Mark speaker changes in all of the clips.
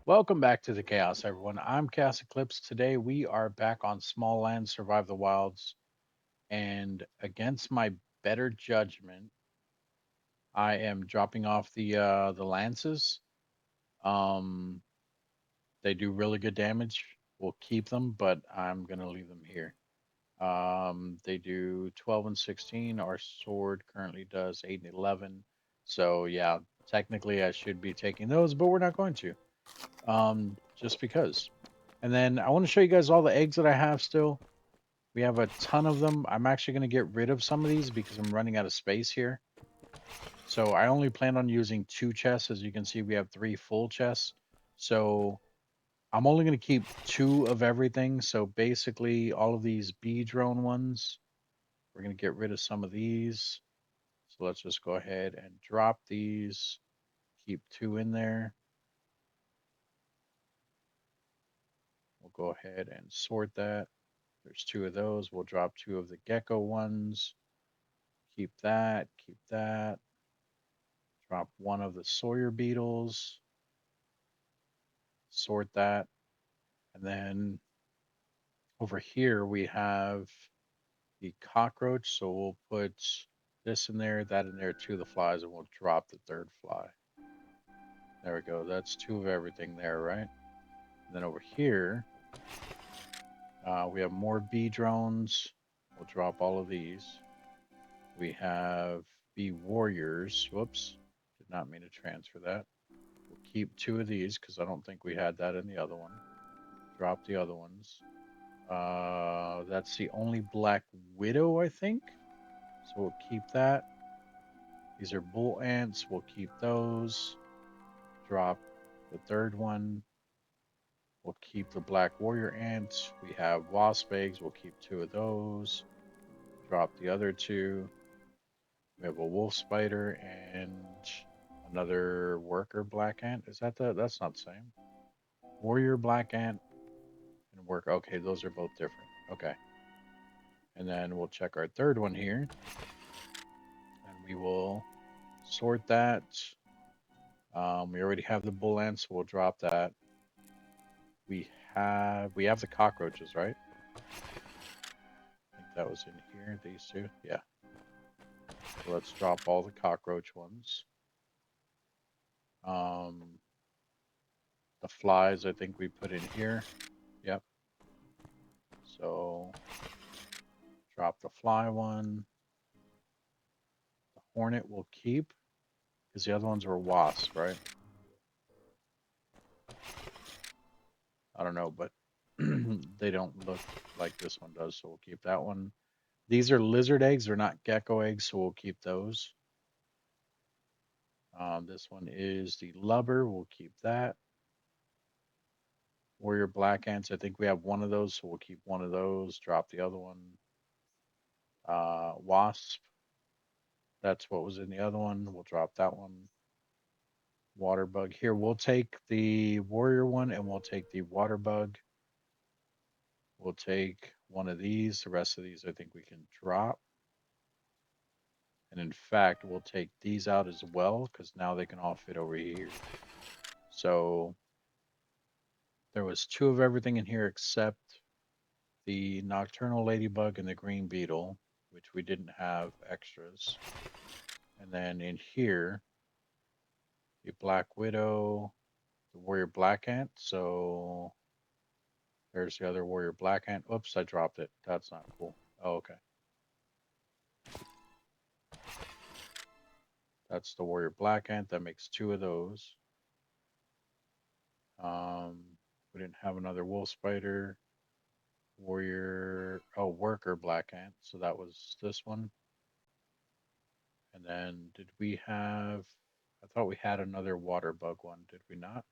Speaker 1: Welcome back to the Chaos, everyone. I'm ChaosEclipse. Today we are back on Smalland Survive the Wilds, and against my better judgment, I am dropping off the lances. Um, they do really good damage. We'll keep them, but I'm gonna leave them here. They do 12 and 16. Our sword currently does 8 and 11. So yeah, technically I should be taking those, but we're not going to. Just because. And then I want to show you guys all the eggs that I have still. We have a ton of them. I'm actually going to get rid of some of these because I'm running out of space here. So I only plan on using 2 chests. As you can see, we have 3 full chests. So I'm only going to keep 2 of everything. So basically, all of these bee drone ones, we're going to get rid of some of these. So let's just go ahead and drop these. Keep 2 in there. We'll go ahead and sort that. There's 2 of those. We'll drop 2 of the gecko ones. Keep that. Keep that. Drop 1 of the Sawyer beetles. Sort that. And then over here we have the cockroach. So we'll put this in there, that in there, 2 of the flies, and we'll drop the 3rd fly. There we go. That's 2 of everything there, right? And then over here, we have more bee drones. We'll drop all of these. We have bee warriors. Whoops. Did not mean to transfer that. We'll keep 2 of these because I don't think we had that in the other one. Drop the other ones. That's the only black widow, I think. So we'll keep that. These are bull ants. We'll keep those. Drop the 3rd one. We'll keep the black warrior ants. We have wasp eggs. We'll keep 2 of those. Drop the other 2. We have a wolf spider and another worker black ant. Is that the? That's not the same. Warrior black ant and work. Okay, those are both different. Okay. And then we'll check our 3rd one here. And we will sort that. We already have the bull ants, so we'll drop that. We have the cockroaches, right? I think that was in here. These 2, yeah. So let's drop all the cockroach ones. Um, the flies, I think we put in here. Yep. So drop the fly one. The hornet we'll keep because the other ones were wasps, right? I don't know, but they don't look like this one does, so we'll keep that one. These are lizard eggs, they're not gecko eggs, so we'll keep those. This one is the lubber, we'll keep that. Warrior black ants, I think we have 1 of those, so we'll keep 1 of those, drop the other one. Wasp, that's what was in the other one, we'll drop that one. Water bug, here, we'll take the warrior one and we'll take the water bug. We'll take 1 of these. The rest of these I think we can drop. And in fact, we'll take these out as well because now they can all fit over here. So there was 2 of everything in here except the nocturnal ladybug and the green beetle, which we didn't have extras. And then in here, the black widow, the warrior black ant. So there's the other warrior black ant. Oops, I dropped it. That's not cool. Oh, okay. That's the warrior black ant. That makes 2 of those. Um, we didn't have another wolf spider. Warrior, oh, worker black ant. So that was this one. And then did we have, I thought we had another water bug one. Did we not?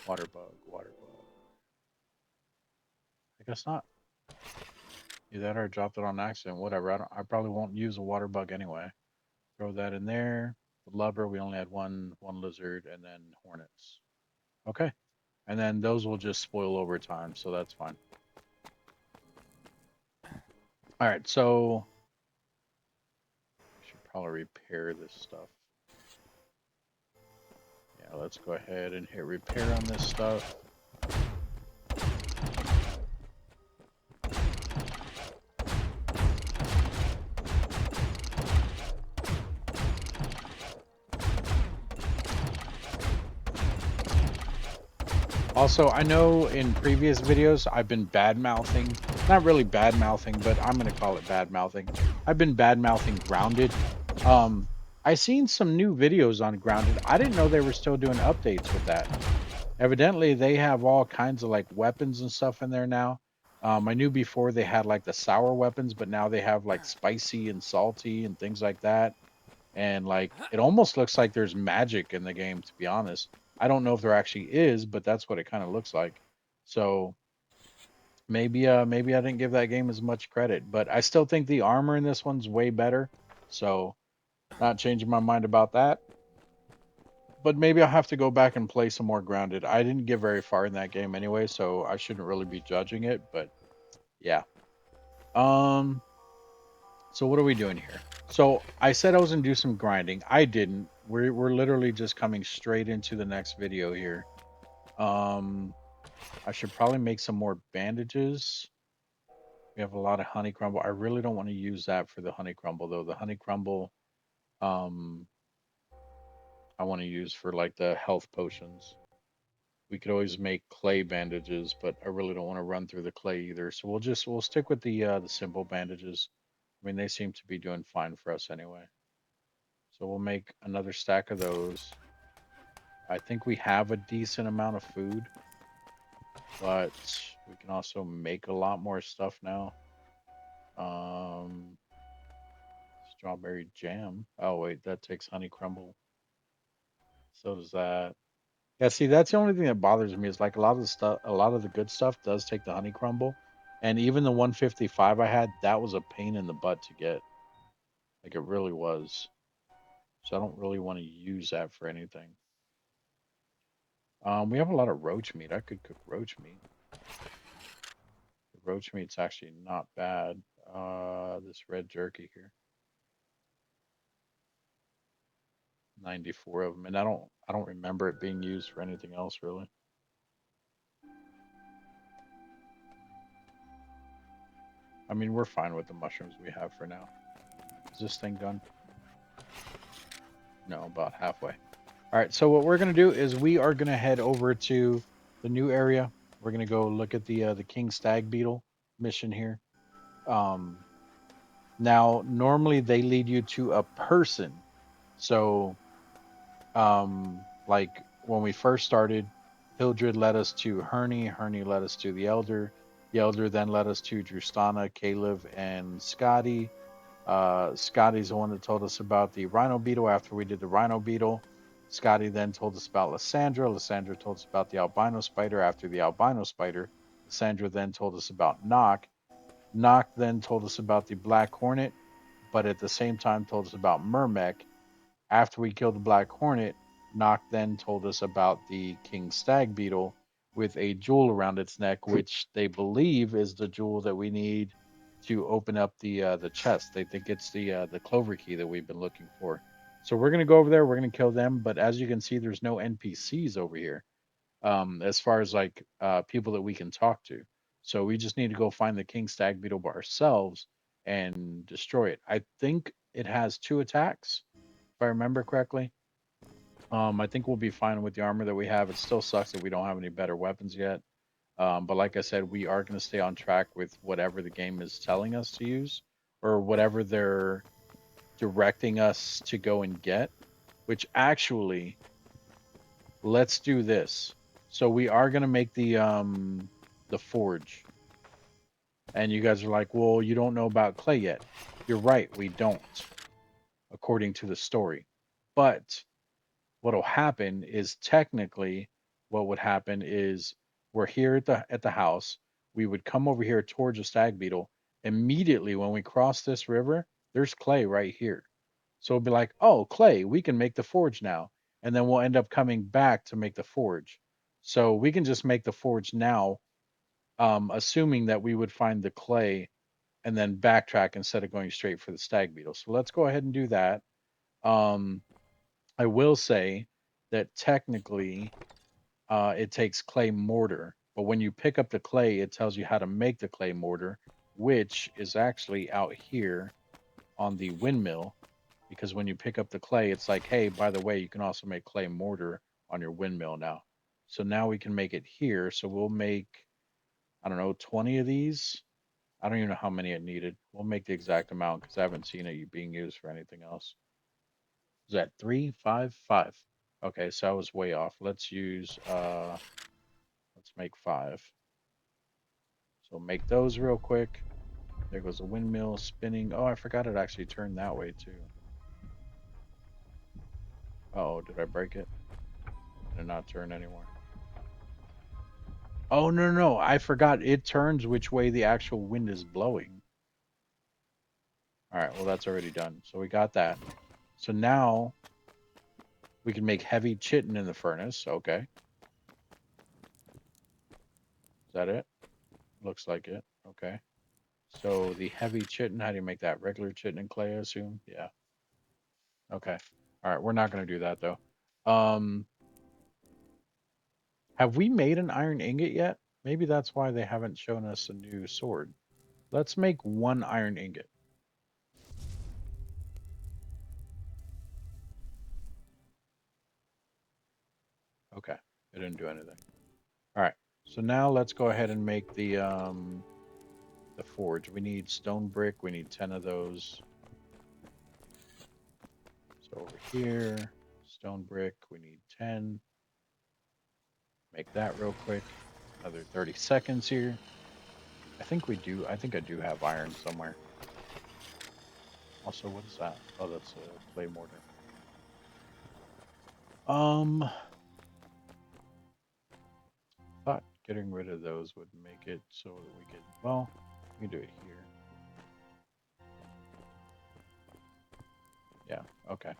Speaker 1: Water bug, water bug. I guess not. Either that or I dropped it on accident. Whatever. I probably won't use a water bug anyway. Throw that in there. The lubber, we only had one lizard, and then hornets. Okay. And then those will just spoil over time, so that's fine. All right, so I should probably repair this stuff. Yeah, let's let's go ahead and hit repair on this stuff. Also, I know in previous videos I've been bad mouthing, not really bad mouthing, but I'm gonna call it bad mouthing. I've been bad mouthing Grounded. Um, I seen some new videos on Grounded. I didn't know they were still doing updates with that. Evidently, they have all kinds of like weapons and stuff in there now. I knew before they had like the sour weapons, but now they have like spicy and salty and things like that. And like it almost looks like there's magic in the game, to be honest. I don't know if there actually is, but that's what it kind of looks like. So maybe I didn't give that game as much credit, but I still think the armor in this one's way better. So not changing my mind about that. But maybe I'll have to go back and play some more Grounded. I didn't get very far in that game anyway, so I shouldn't really be judging it, but yeah. Um so what are we doing here? So I said I was gonna do some grinding. I didn't. We're literally just coming straight into the next video here. Um I should probably make some more bandages. We have a lot of honey crumble. I really don't want to use that for the honey crumble though. The honey crumble um I want to use for like the health potions. We could always make clay bandages, but I really don't want to run through the clay either. So we'll stick with the simple bandages. I mean, they seem to be doing fine for us anyway. So we'll make another stack of those. I think we have a decent amount of food, but we can also make a lot more stuff now. Um, Strawberry jam. Oh wait, that takes honey crumble. So does that. Yeah, see, that's the only thing that bothers me is like a lot of the stuff, a lot of the good stuff does take the honey crumble, and even the 155 I had, that was a pain in the butt to get. Like it really was. So I don't really want to use that for anything. We have a lot of roach meat. I could cook roach meat. The roach meat's actually not bad. This red jerky here, 94 of them, and I don't remember it being used for anything else really. I mean, we're fine with the mushrooms we have for now. Is this thing done? No, about halfway. All right, so what we're gonna do is we are gonna head over to the new area. We're gonna go look at the King Stag Beetle mission here. Um, Now normally they lead you to a person. So like when we first started, Hildred led us to Herney. Herney led us to the Elder then led us to Drustana, Caleb, and Scotty. Scotty's the one that told us about the Rhino Beetle after we did the Rhino Beetle. Scotty then told us about Lysandra. Lysandra told us about the Albino Spider after the Albino Spider. Lysandra then told us about Nock. Nock then told us about the Black Hornet, but at the same time told us about Myrmec. After we killed the Black Hornet, Nock then told us about the King Stag Beetle with a jewel around its neck, which they believe is the jewel that we need to open up the chest. They think it's the Clover key that we've been looking for. So we're gonna go over there. We're gonna kill them. But as you can see, there's no NPCs over here. As far as like people that we can talk to. So we just need to go find the King Stag Beetle by ourselves and destroy it. I think it has two attacks if I remember correctly. I think we'll be fine with the armor that we have. It still sucks that we don't have any better weapons yet. But like I said, we are going to stay on track with whatever the game is telling us to use or whatever they're directing us to go and get, which actually, let's do this. So we are going to make the forge. And you guys are like, "Well, you don't know about clay yet." You're right, we don't, according to the story. But what'll happen is technically what would happen is we're here at the house. We would come over here towards the stag beetle. Immediately when we cross this river, there's clay right here. So it'll be like, oh, clay, we can make the forge now. And then we'll end up coming back to make the forge. So we can just make the forge now, assuming that we would find the clay and then backtrack instead of going straight for the stag beetle. So let's go ahead and do that. Um, I will say that technically it takes clay mortar. But when you pick up the clay, it tells you how to make the clay mortar, which is actually out here on the windmill. Because when you pick up the clay, it's like, hey, by the way, you can also make clay mortar on your windmill now. So now we can make it here. So we'll make, I don't know, 20 of these. I don't even know how many it needed. We'll make the exact amount because I haven't seen it being used for anything else. Is that three, five, five? Okay, so I was way off. Let's make five. So make those real quick. There goes a windmill spinning. Oh, I forgot it actually turned that way too. Oh, did I break it? Did it not turn anymore? Oh, no, no, no. I forgot. It turns which way the actual wind is blowing. All right, well, that's already done. So we got that. So now we can make heavy chitin in the furnace. Okay. Is that it? Looks like it. Okay. So the heavy chitin, how do you make that? Regular chitin and clay, I assume? Yeah. Okay. All right, we're not going to do that though. Um, have we made an iron ingot yet? Maybe that's why they haven't shown us a new sword. Let's make one iron ingot. Okay. It didn't do anything. All right. So now let's go ahead and make the forge. We need stone brick. We need 10 of those. So over here, stone brick, we need 10. Make that real quick. Another 30 seconds here. I think we do. I think I do have iron somewhere. Also, what is that? Oh, that's a clay mortar. Um, thought getting rid of those would make it so that we could, well, we can do it here. Yeah, okay.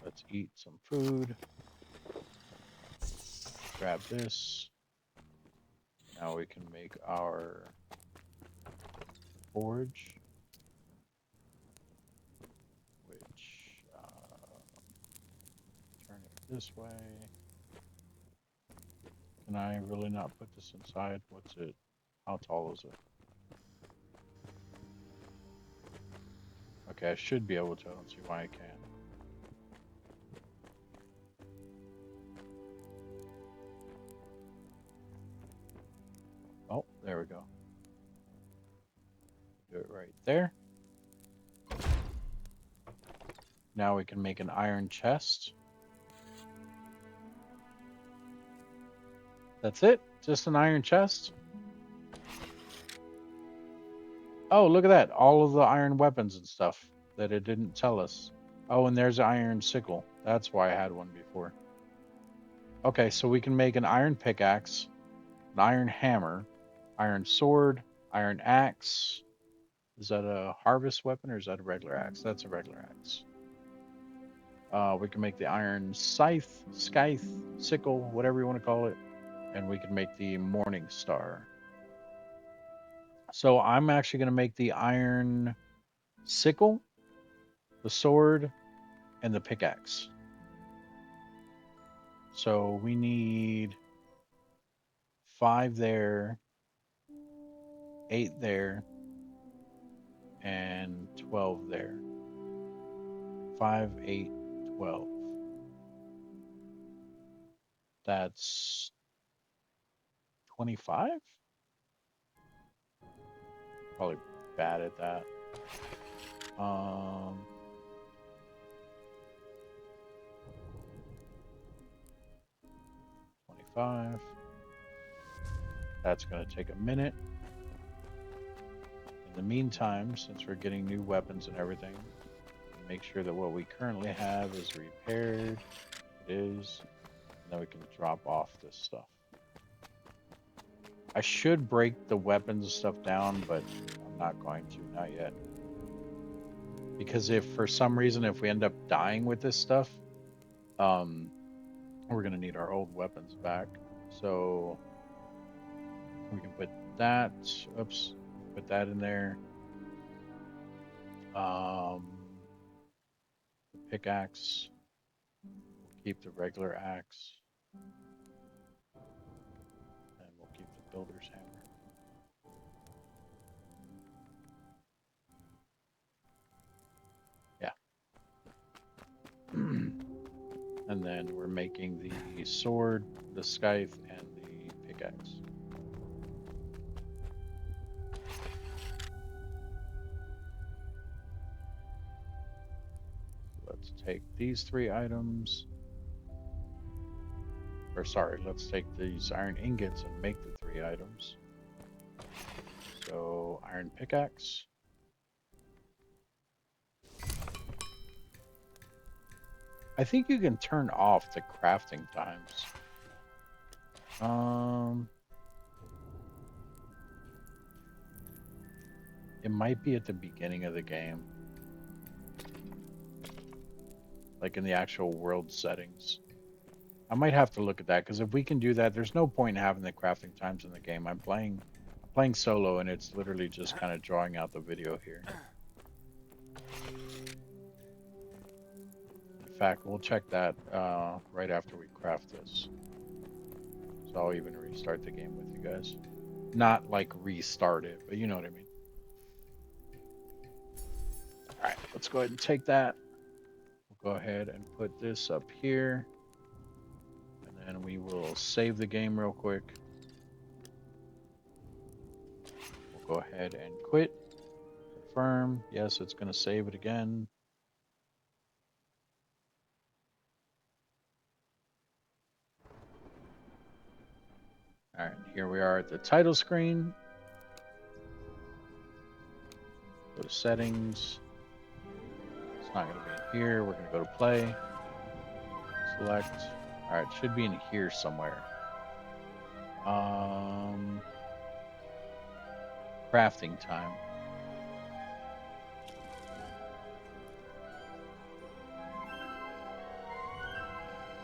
Speaker 1: Let's eat some food. Grab this. Now we can make our forge, which turn it this way. Can I really not put this inside? What's it? How tall is it? Okay, I should be able to. I don't see why I can't. Oh, there we go. Do it right there. Now we can make an iron chest. That's it? Just an iron chest? Oh, look at that. All of the iron weapons and stuff that it didn't tell us. Oh, and there's an iron sickle. That's why I had one before. Okay, so we can make an iron pickaxe, an iron hammer, iron sword, iron axe. Is that a harvest weapon or is that a regular axe? That's a regular axe. We can make the iron scythe, sickle, whatever you want to call it. And we can make the morning star. So I'm actually going to make the iron sickle, the sword, and the pickaxe. So we need 5 there, 8 there, and 12 there. 5, 8, 12. That's 25? Probably bad at that. 25. That's going to take a minute. In the meantime, since we're getting new weapons and everything, make sure that what we currently have is repaired. It is. And then we can drop off this stuff. I should break the weapons and stuff down, but I'm not going to, not yet. Because if for some reason, if we end up dying with this stuff, we're going to need our old weapons back. So we can put that, oops, put that in there. The pickaxe. keep the regular axe. And we'll keep the builder's hammer. Yeah. And then we're making the sword, the scythe, and the pickaxe. Let's take these 3 items. Or sorry, let's take these iron ingots and make the 3 items. So iron pickaxe. I think you can turn off the crafting times. It might be at the beginning of the game. Like in the actual world settings. I might have to look at that, because if we can do that, there's no point in having the crafting times in the game. I'm playing solo, and it's literally just kind of drawing out the video here. In fact, we'll check that right after we craft this. So I'll even restart the game with you guys. Not like restart it, but you know what I mean. All right, let's go ahead and take that. We'll go ahead and put this up here. And then we will save the game real quick. We'll go ahead and quit. Confirm. Yes, it's going to save it again. All right, here we are at the title screen. Go to settings. It's not going to be in here. We're going to go to play. Select. All right, it should be in here somewhere. Crafting time.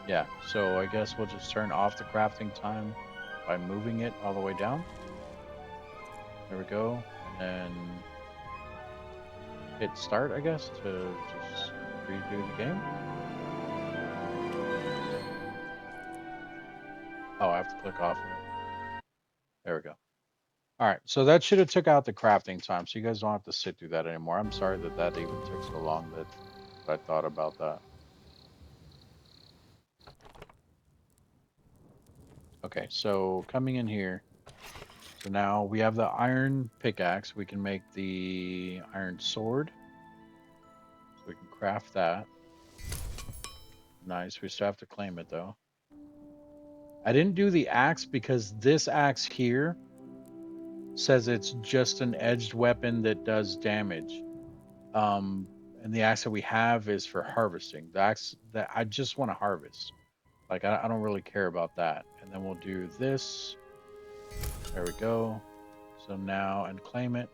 Speaker 1: Yeah, so I guess we'll just turn off the crafting time by moving it all the way down. There we go. And then hit start, I guess, to just redo the game. Oh, I have to click off of it. There we go. All right, so that should have took out the crafting time, so you guys don't have to sit through that anymore. I'm sorry that that even took so long that I thought about that. Okay, so coming in here, so now we have the iron pickaxe. We can make the iron sword. So we can craft that. Nice. We still have to claim it though. I didn't do the axe because this axe here says it's just an edged weapon that does damage. And the axe that we have is for harvesting. The axe that I just want to harvest. Like I don't really care about that. And then we'll do this. There we go. So now, and claim it.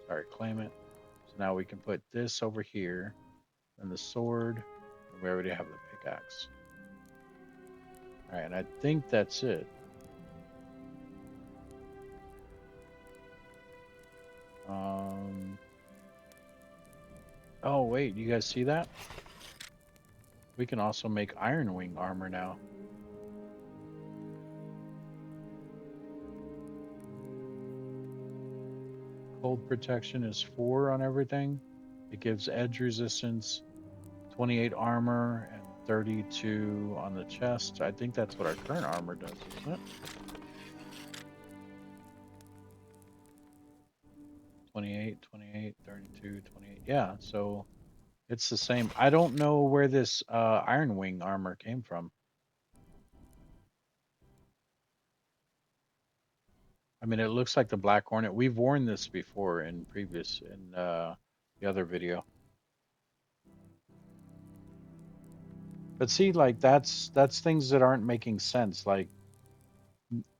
Speaker 1: Sorry, claim it. So now we can put this over here, and the sword, and we already have the pickaxe. All right, and I think that's it. Oh wait, you guys see that? We can also make Iron Wing armor now. Cold protection is 4 on everything. It gives edge resistance, 28 armor, and 32 on the chest. I think that's what our current armor does, isn't it? 28, 28, 32, 28. Yeah, so it's the same. I don't know where this Iron Wing armor came from. I mean, it looks like the Black Hornet. We've worn this before in the other video. But see, like that's things that aren't making sense. Like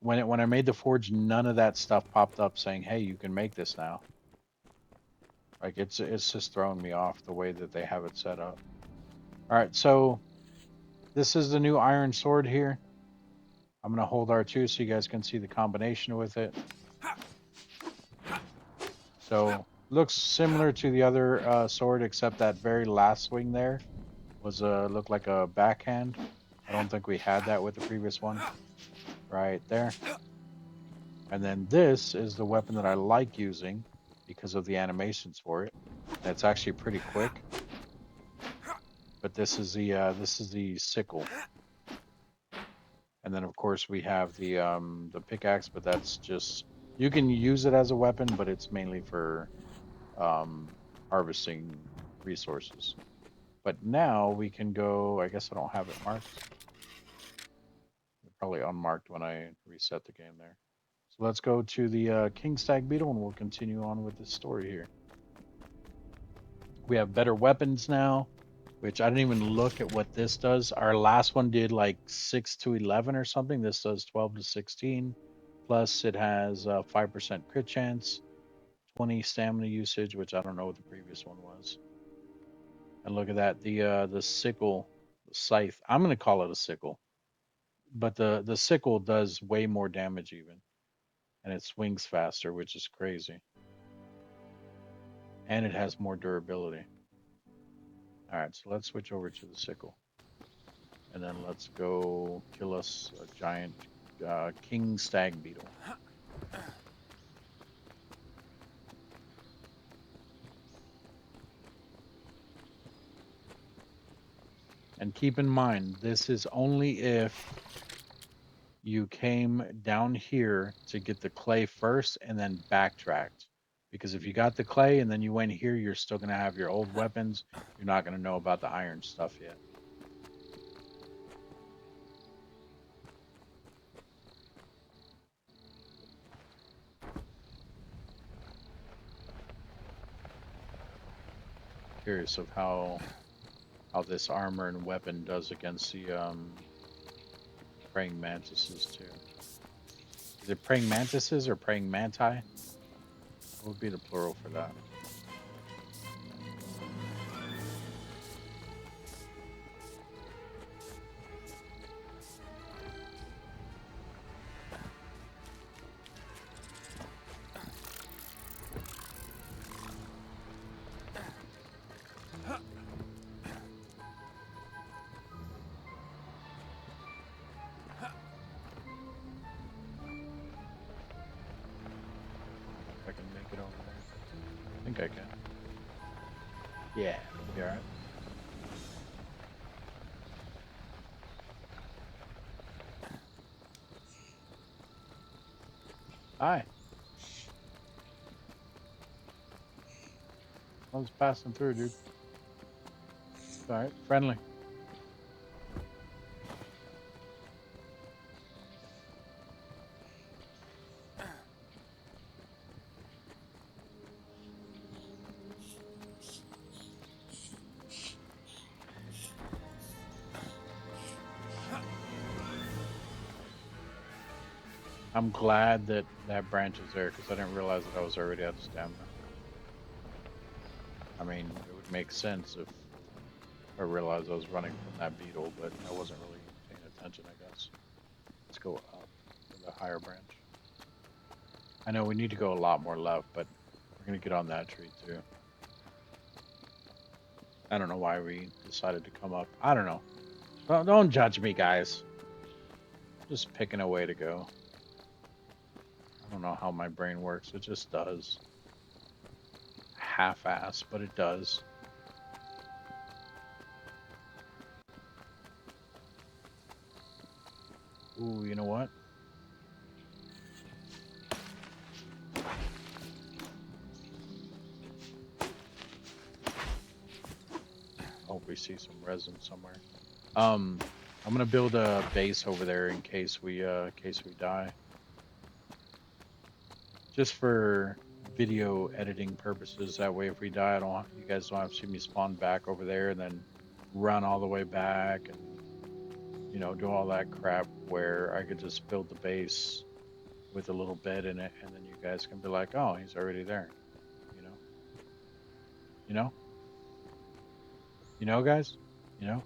Speaker 1: when I made the forge, none of that stuff popped up saying, "Hey, you can make this now." Like it's just throwing me off the way that they have it set up. All right, so this is the new iron sword here. I'm gonna hold R2 so you guys can see the combination with it. So looks similar to the other sword, except that very last swing there was looked like a backhand. I don't think we had that with the previous one. Right there. And then this is the weapon that I like using because of the animations for it. And it's actually pretty quick. But this is the sickle. And then of course we have the pickaxe, but that's just you can use it as a weapon, but it's mainly for um harvesting resources. But now we can go, I guess I don't have it marked. It probably unmarked when I reset the game there. So let's go to the King Stag Beetle and we'll continue on with this story here. We have better weapons now, which I didn't even look at what this does. Our last one did like 6 to 11 or something. This does 12 to 16. Plus, it has 5% crit chance, 20 stamina usage, which I don't know what the previous one was. And look at that, the sickle, the scythe. I'm gonna call it a sickle, but the sickle does way more damage even, and it swings faster, which is crazy. And it has more durability. All right, so let's switch over to the sickle. And then let's go kill us a giant king stag beetle. And keep in mind, this is only if you came down here to get the clay first and then backtracked. Because if you got the clay and then you went here, you're still going to have your old weapons. You're not going to know about the iron stuff yet. Curious of how this armor and weapon does against the praying mantises too. Is it praying mantises or praying manti? What would be the plural for that? If I can make it over there. I think I can. Yeah, be all right. Hi, I was passing through, dude. It's all right, friendly. I'm glad that that branch is there because I didn't realize that I was already out of stamina. I mean, it would make sense if I realized I was running from that beetle, but I wasn't really paying attention, I guess. Let's go up to the higher branch. I know we need to go a lot more left, but we're going to get on that tree too. I don't know why we decided to come up. I don't know. Don't judge me, guys. Just picking a way to go. I don't know how my brain works. It just does. Half-ass, but it does. Ooh, you know what? I hope we see some resin somewhere. Um, I'm gonna build a base over there in case we die. Just for video editing purposes. That way, if we die, I don't you guys don't have to see me spawn back over there and then run all the way back and do all that crap. Where I could just build the base with a little bed in it, and then you guys can be like, "Oh, he's already there." You know, you know, guys. You know.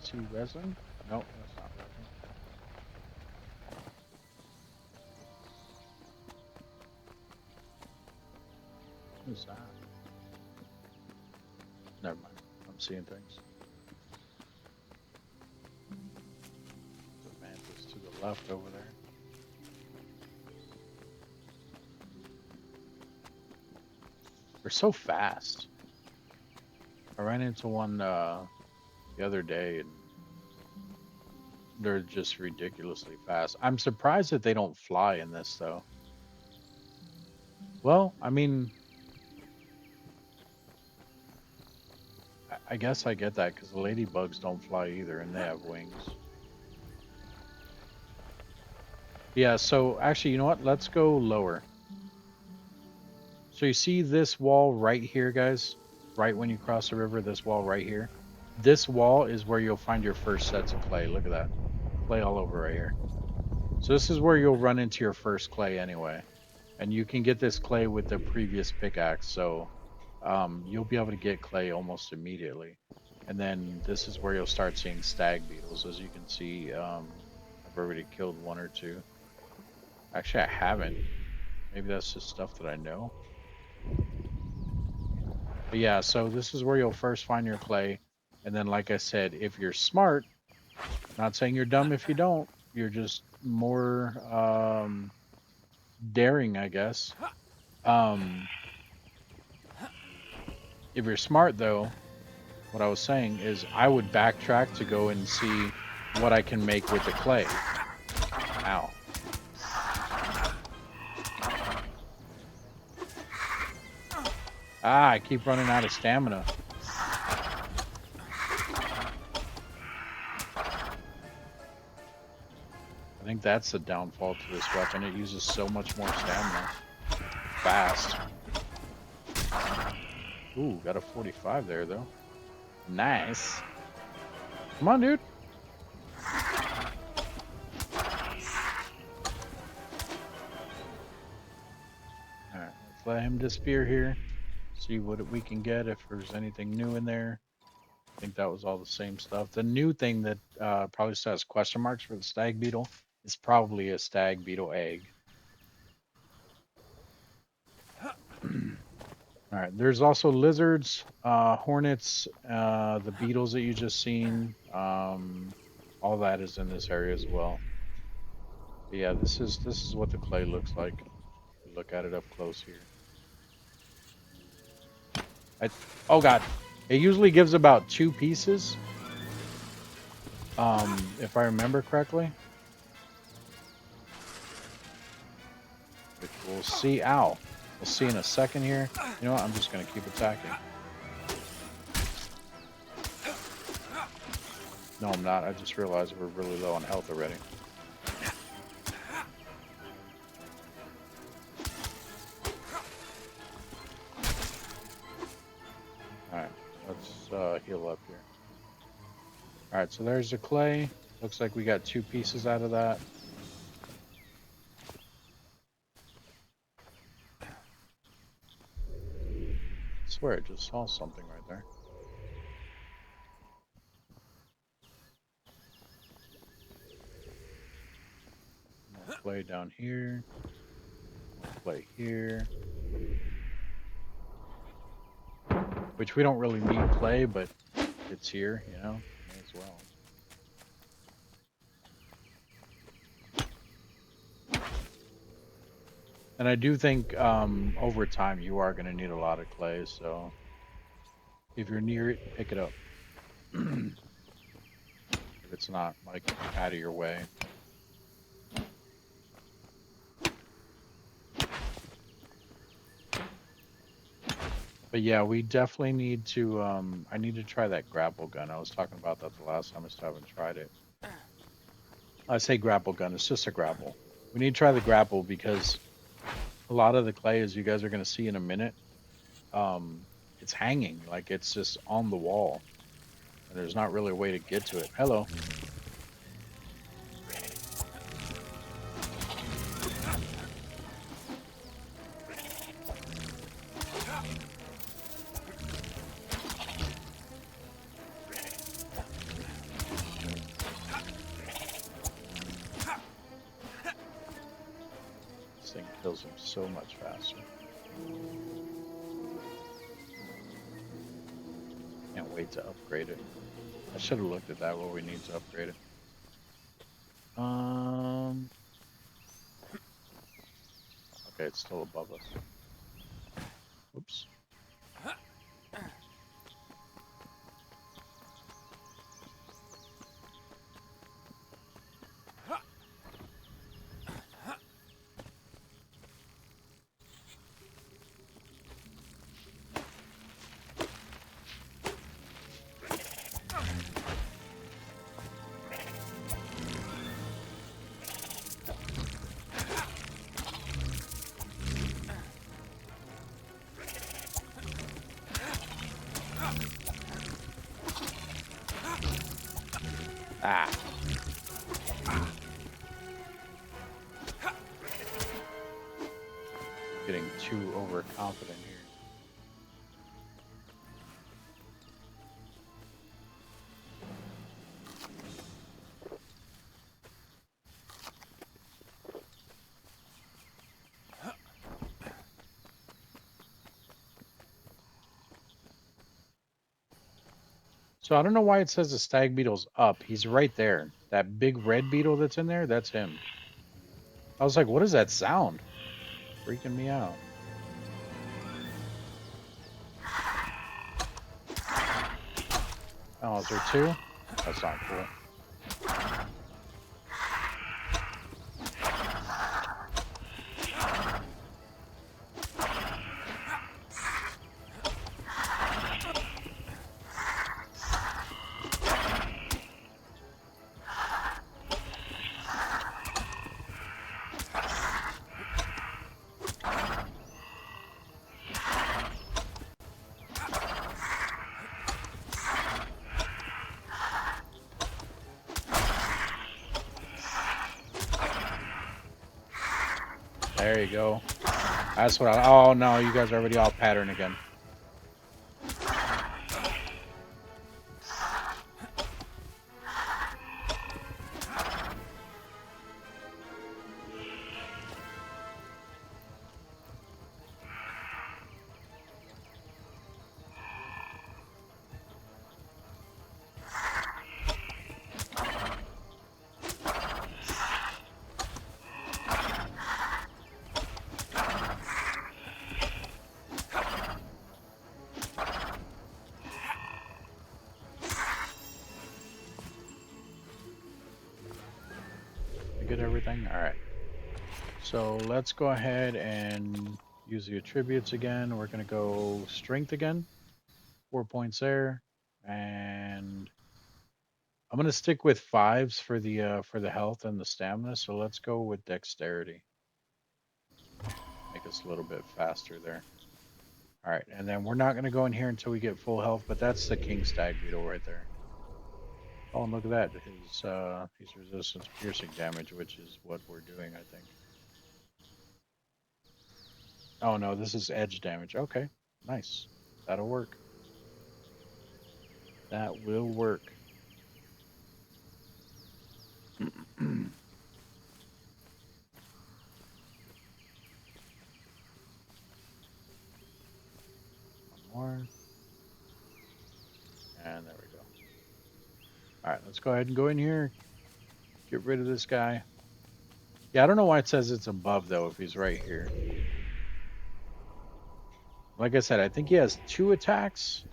Speaker 1: see resin? Nope, that's not resin. What is that? Never mind. I'm seeing things. The mantis to the left over there. They're so fast. I ran into one the other day and they're just ridiculously fast. I'm surprised that they don't fly in this though. Well, I mean, I guess I get that because the ladybugs don't fly either and they have wings. Yeah, so actually, you know what? Let's go lower. So you see this wall right here, guys? Right when you cross the river, this wall right here. This wall is where you'll find your first sets of clay. Look at that. Clay all over right here. So this is where you'll run into your first clay anyway. And you can get this clay with the previous pickaxe. So you'll be able to get clay almost immediately. And then this is where you'll start seeing stag beetles. As you can see, I've already killed one or two. Actually, I haven't. Maybe that's just stuff that I know. But yeah, so this is where you'll first find your clay. And then, like I said, if you're smart, not saying you're dumb if you don't, you're just more daring, I guess. Um, if you're smart, though, what I was saying is I would backtrack to go and see what I can make with the clay. Ow. Ah, I keep running out of stamina. I think that's the downfall to this weapon. It uses so much more stamina. Fast. Ooh, got a 45 there, though. Nice. Come on, dude. Alright, let's let him disappear here. See what we can get, if there's anything new in there. I think that was all the same stuff. The new thing that probably still has question marks for the stag beetle is probably a stag beetle egg. All right, there's also lizards, hornets, the beetles that you just seen. All that is in this area as well. But yeah, this is what the clay looks like. Look at it up close here. Oh god, it usually gives about 2 pieces. If I remember correctly. Which we'll see. Ow. We'll see in a second here. You know what? I'm just going to keep attacking. No, I'm not. I just realized we're really low on health already. Alright, let's heal up here. Alright, so there's the clay. Looks like we got 2 pieces out of that. I swear I just saw something right there. More clay down here. More clay here. Which we don't really need clay, but it's here, you know, may as well. And I do think over time you are going to need a lot of clay, so if you're near it, pick it up. If it's not like out of your way. But yeah, we definitely need to, I need to try that grapple gun. I was talking about that the last time. I still haven't tried it. I say grapple gun, it's just a grapple. We need to try the grapple because a lot of the clay, as you guys are going to see in a minute, it's hanging, like it's just on the wall. And there's not really a way to get to it. Hello. Kills him so much faster. Can't wait to upgrade it. I should have looked at that, what we need to upgrade it. Okay, it's still above us. Oops. Ah. Getting too overconfident here. So I don't know why it says the stag beetle's up. He's right there. That big red beetle that's in there, that's him. I was like, what is that sound? Freaking me out. Oh, is there two? That's not cool. There you go. That's what I... Oh, no, you guys are already off pattern again. Get everything? All right. So let's go ahead and use the attributes again. We're going to go strength again. 4 points there. And I'm going to stick with fives for the health and the stamina. So let's go with dexterity. Make us a little bit faster there. All right. And then we're not going to go in here until we get full health, but that's the king stag beetle right there. Oh, and look at that. He's resistant to piercing damage, which is what we're doing, I think. Oh no, this is edge damage. Okay, nice. That'll work. That will work. One more. And there we go. All right, let's go ahead and go in here. Get rid of this guy. Yeah, I don't know why it says it's above, though, if he's right here. Like I said, I think he has 2 attacks.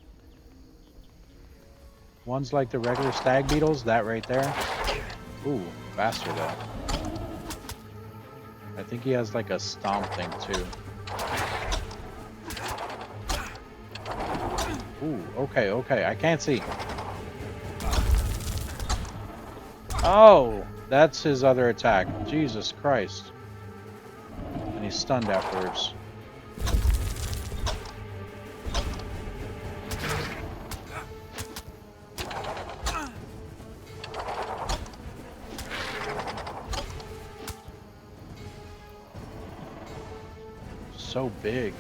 Speaker 1: One's like the regular stag beetles, that right there. Ooh, faster, though. I think he has like a stomp thing, too. Ooh, okay. I can't see. Oh, that's his other attack. Jesus Christ. And he's stunned afterwards. So big.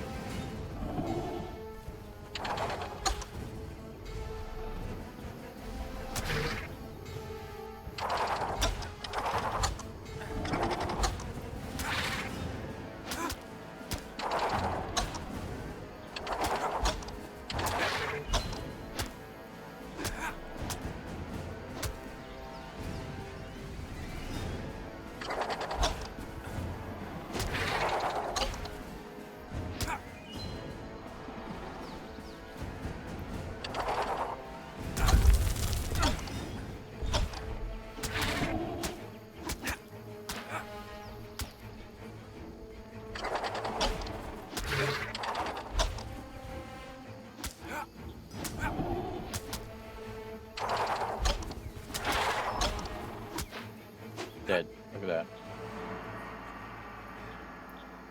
Speaker 1: Look at that.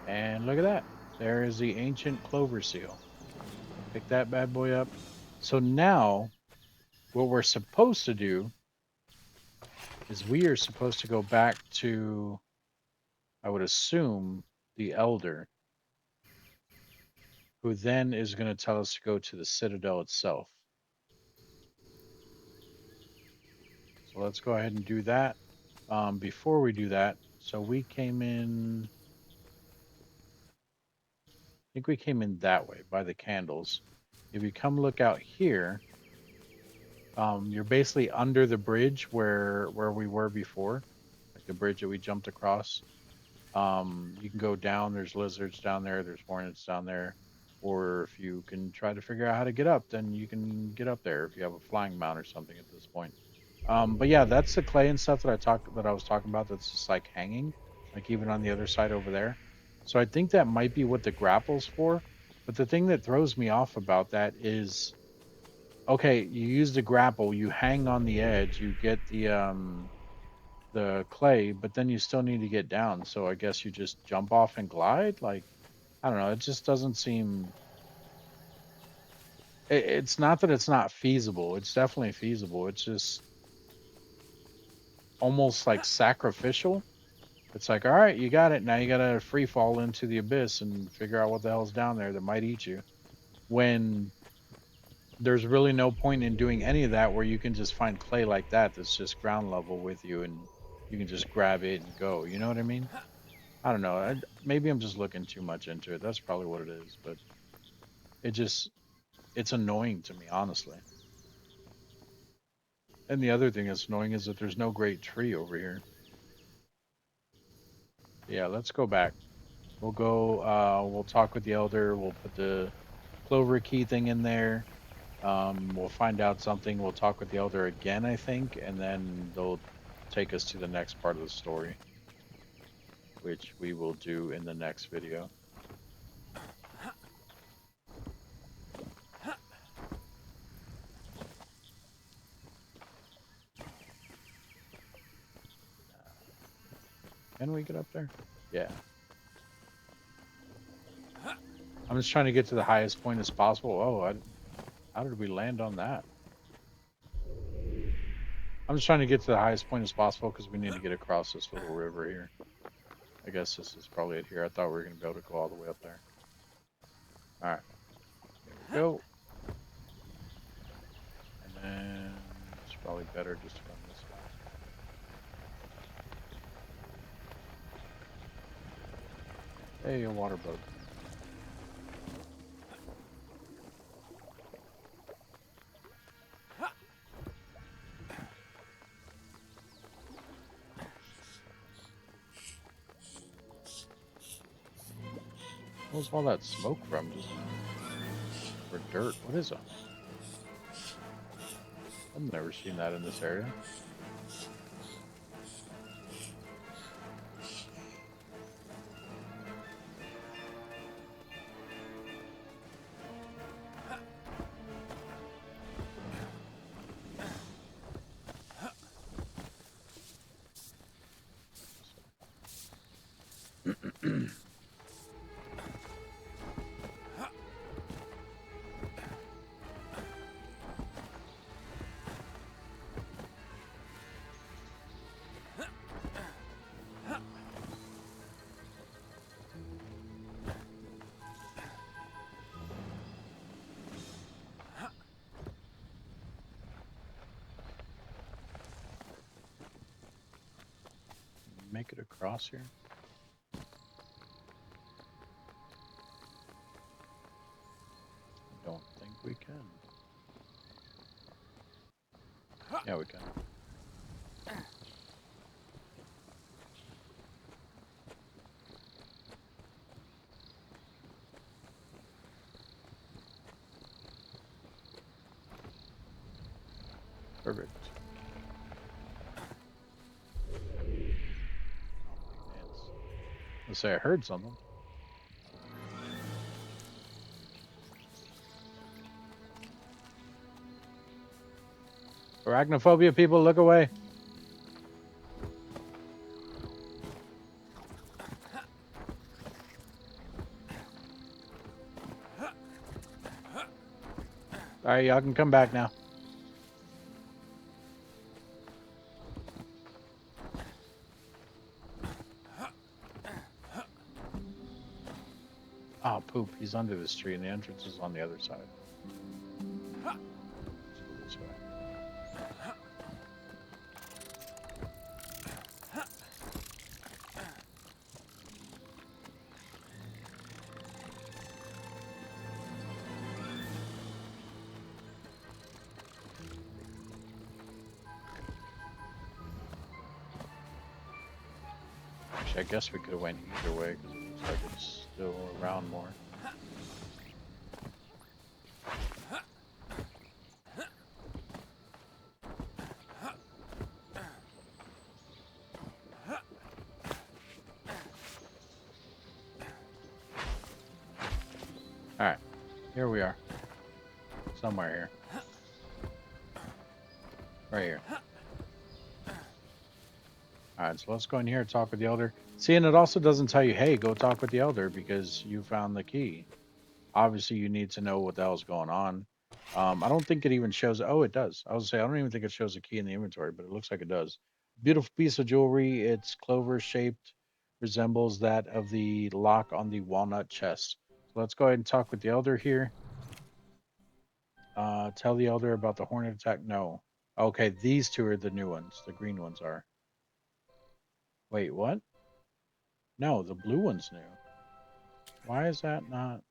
Speaker 1: And look at that. There is the ancient Clover seal. Pick that bad boy up. So now, what we're supposed to do is we are supposed to go back to, I would assume, the Elder, who then is going to tell us to go to the Citadel itself. So let's go ahead and do that. Before we do that, so we came in, I think we came in that way by the candles. If you come look out here, you're basically under the bridge where we were before, like the bridge that we jumped across. You can go down. There's lizards down there. There's hornets down there. Or if you can try to figure out how to get up, then you can get up there if you have a flying mount or something at this point. But yeah, that's the clay and stuff that I was talking about. That's just like hanging, like even on the other side over there. So I think that might be what the grapple's for. But the thing that throws me off about that is, okay, you use the grapple, you hang on the edge, you get the clay, but then you still need to get down. So I guess you just jump off and glide. Like, I don't know. It just doesn't seem. It's not that it's not feasible. It's definitely feasible. It's just almost like sacrificial. It's like, all right, you got it. Now you got to free fall into the abyss and figure out what the hell's down there that might eat you. When there's really no point in doing any of that, where you can just find clay like that that's just ground level with you, and you can just grab it and go. You know what I mean? I don't know. Maybe I'm just looking too much into it. That's probably what it is. But it just, it's annoying to me, honestly. And the other thing that's annoying is that there's no great tree over here. Yeah, let's go back. We'll go, we'll talk with the elder. We'll put the clover key thing in there. We'll find out something. We'll talk with the elder again, I think. And then they'll take us to the next part of the story, which we will do in the next video. Can we get up there? Yeah. I'm just trying to get to the highest point as possible. Oh, how did we land on that? I'm just trying to get to the highest point as possible because we need to get across this little river here. I guess this is probably it here. I thought we were going to be able to go all the way up there. All right. Here we go. And then it's probably better just to run this way. Hey, a water bug. What was all that smoke from just now? Or dirt? What is that? I've never seen that in this area. Make it across here? I don't think we can. Yeah, we can. Perfect. Let's say I heard something. Arachnophobia people, look away. All right, y'all can come back now. Oh, poop. He's under this tree, and the entrance is on the other side. Let's go this way. Actually, I guess we could have went either way because it looks like it's still around more. All right, here we are. Somewhere here. Right here. All right, so let's go in here and talk with the elder. See, and it also doesn't tell you, hey, go talk with the elder because you found the key. Obviously, you need to know what the hell's going on. I don't think it even shows. Oh, it does. I was say I don't even think it shows a key in the inventory, but it looks like it does. Beautiful piece of jewelry. It's clover shaped, resembles that of the lock on the walnut chest. So let's go ahead and talk with the elder here. Tell the elder about the hornet attack. No. Okay, these two are the new ones. The green ones are. Wait, what? No, the blue one's new. Why is that not?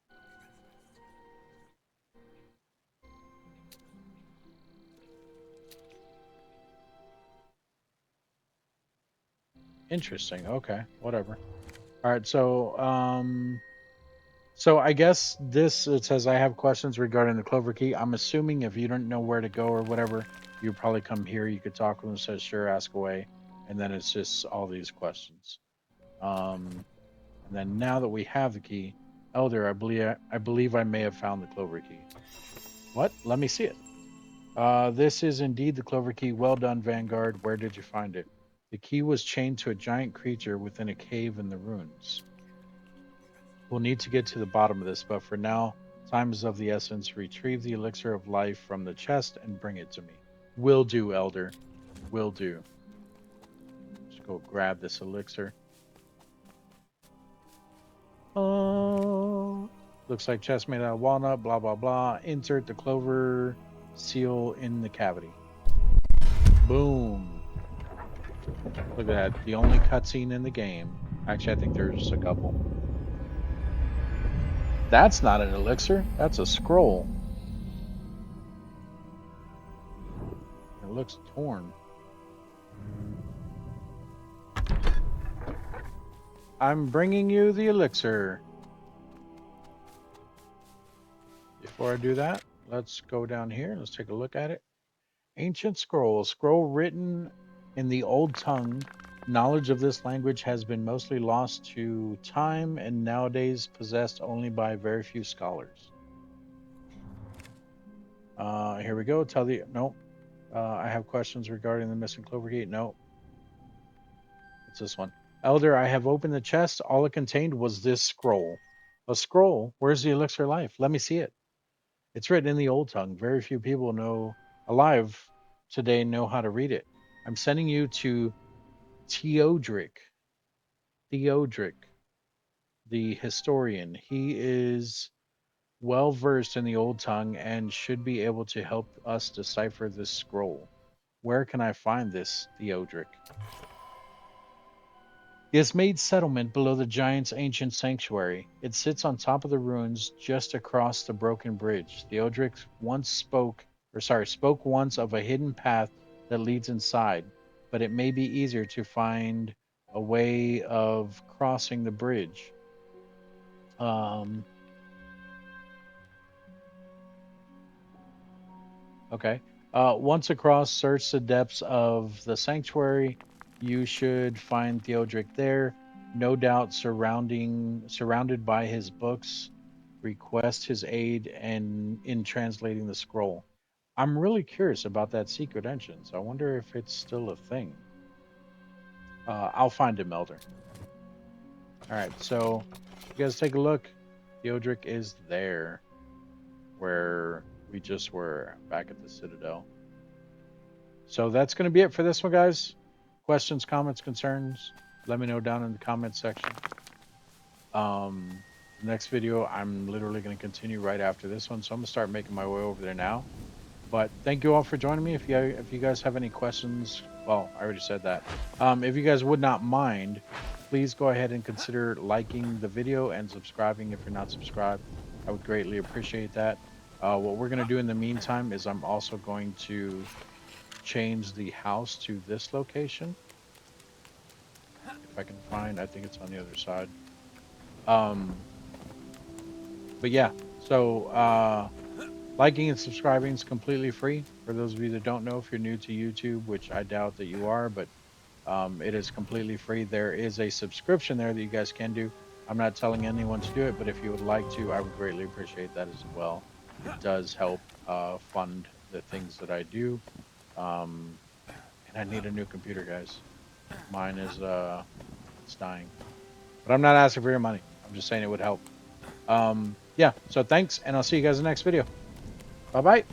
Speaker 1: Interesting. Okay, whatever. All right, so I guess this it says I have questions regarding the Clover key. I'm assuming if you don't know where to go or whatever, you probably come here. You could talk with them. Says sure, ask away, and then it's just all these questions. And then now that we have the key, Elder, I believe I may have found the Clover key. What? Let me see it. This is indeed the Clover key. Well done, Vanguard. Where did you find it? The key was chained to a giant creature within a cave in the ruins. We'll need to get to the bottom of this, but for now, time is of the essence. Retrieve the elixir of life from the chest and bring it to me. Will do, Elder. Will do. Just go grab this elixir. Oh, looks like chest made out of walnut, blah, blah, blah. Insert the clover seal in the cavity. Boom. Look at that. The only cutscene in the game. Actually, I think there's a couple. That's not an elixir. That's a scroll. It looks torn. I'm bringing you the elixir. Before I do that, let's go down here. Let's take a look at it. Ancient scroll. Scroll written in the old tongue. Knowledge of this language has been mostly lost to time and nowadays possessed only by very few scholars. Here we go. Tell the no. I have questions regarding the missing clover key. No, it's this one. Elder, I have opened the chest. All it contained was this scroll. A scroll? Where's the elixir of life? Let me see it. It's written in the old tongue. Very few people know alive today know how to read it. I'm sending you to Theodric. Theodric, the historian. He is well versed in the old tongue and should be able to help us decipher this scroll. Where can I find this Theodric? He has made settlement below the giant's ancient sanctuary. It sits on top of the ruins just across the broken bridge. Theodric spoke once of a hidden path that leads inside, but it may be easier to find a way of crossing the bridge. Um, okay. Once across, search the depths of the sanctuary. You should find Theodric there, no doubt surrounded by his books. Request his aid and in translating the scroll. I'm really curious about that secret entrance. I wonder if it's still a thing. I'll find him, Elder. All right, so you guys take a look. Theodric is there, where we just were back at the Citadel. So that's going to be it for this one, guys. Questions, comments, concerns, let me know down in the comments section. The next video, I'm literally going to continue right after this one. So I'm going to start making my way over there now. But thank you all for joining me. If you guys have any questions, well, I already said that. If you guys would not mind, please go ahead and consider liking the video and subscribing if you're not subscribed. I would greatly appreciate that. What we're going to do in the meantime is I'm also going to change the house to this location. If I can find, I think it's on the other side. But yeah, so liking and subscribing is completely free. For those of you that don't know, if you're new to YouTube, which I doubt that you are, but it is completely free. There is a subscription there that you guys can do. I'm not telling anyone to do it, but if you would like to, I would greatly appreciate that as well. It does help fund the things that I do. And I need a new computer, guys. Mine is it's dying. But I'm not asking for your money. I'm just saying it would help. Yeah, so thanks, and I'll see you guys in the next video. Bye-bye.